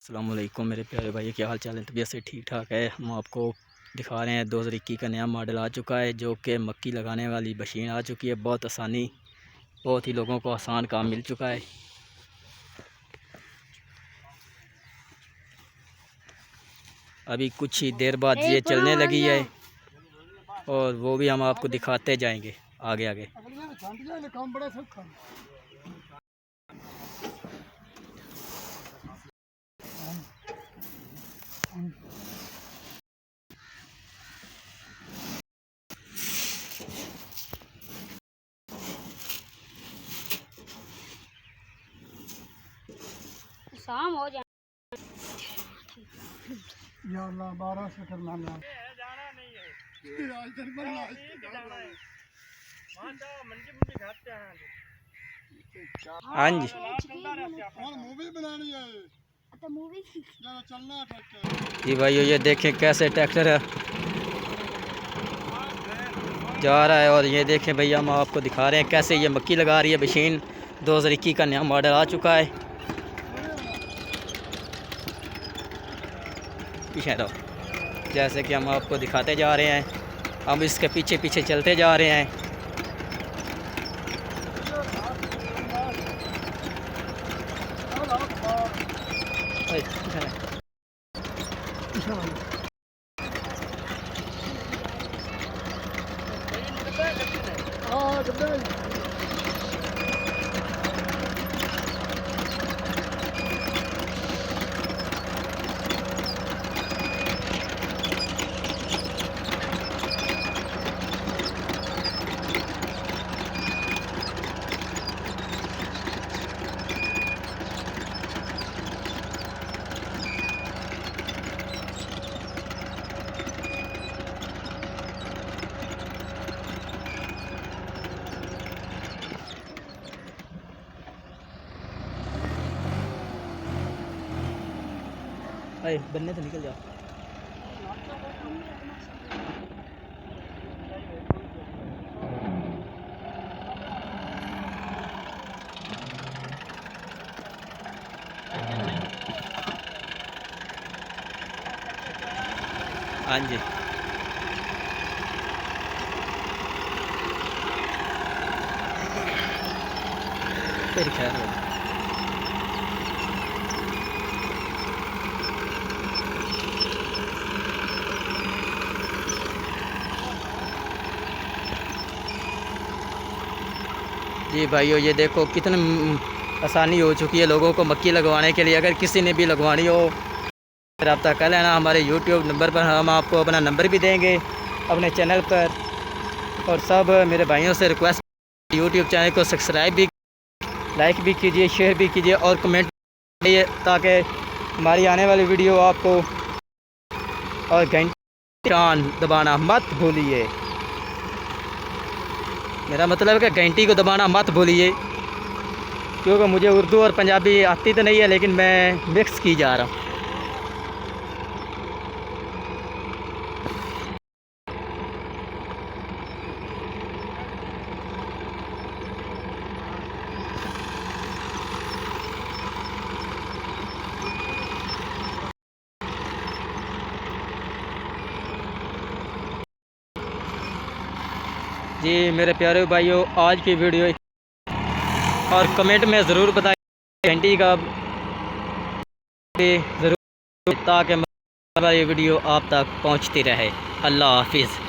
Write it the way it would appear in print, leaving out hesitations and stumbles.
अस्सलाम वालेकुम मेरे प्यारे भाई, क्या हाल चाल है? तबीयत से ठीक ठाक है। हम आपको दिखा रहे हैं 2021 का नया मॉडल आ चुका है, जो कि मक्की लगाने वाली मशीन आ चुकी है। बहुत ही लोगों को आसान काम मिल चुका है। अभी कुछ ही देर बाद ये चलने लगी है और वो भी हम आपको दिखाते जाएंगे आगे आगे। शाम हो जाए या अल्लाह 12 से करना है। जाना नहीं है, आज दिन भर जाना है। वहाँ जाओ, मंडी खाते हैं। हाँ जी, और मूवी बनानी है तो मूवी जरा चलना है ट्रैक्टर। जी भाइयों, ये देखें कैसे ट्रैक्टर जा रहा है। और ये देखें भैया, हम आपको दिखा रहे हैं कैसे ये मक्की लगा रही है मशीन। 2021 का नया मॉडल आ चुका है। पीछे रहो, जैसे कि हम आपको दिखाते जा रहे हैं, हम इसके पीछे पीछे चलते जा रहे हैं। अरे बनने तो निकल जाओ। हाँ जी, फिर खैर हो। जी भाइयों, ये देखो कितनी आसानी हो चुकी है लोगों को मक्की लगवाने के लिए। अगर किसी ने भी लगवानी हो रब्ता कर लेना हमारे यूट्यूब नंबर पर। हम आपको अपना नंबर भी देंगे अपने चैनल पर। और सब मेरे भाइयों से रिक्वेस्ट, यूट्यूब चैनल को सब्सक्राइब भी, लाइक भी कीजिए, शेयर भी कीजिए और कमेंट कीजिए, ताकि हमारी आने वाली वीडियो आपको। और घंटी दबाना मत भूलिए, मेरा मतलब है कि घंटी को दबाना मत भूलिए, क्योंकि मुझे उर्दू और पंजाबी आती तो नहीं है, लेकिन मैं मिक्स की जा रहा हूँ। जी मेरे प्यारे भाइयों, आज की वीडियो और कमेंट में ज़रूर बताइए घंटी का ज़रूर, ताकि हमारी वीडियो आप तक पहुंचती रहे। अल्लाह हाफिज़।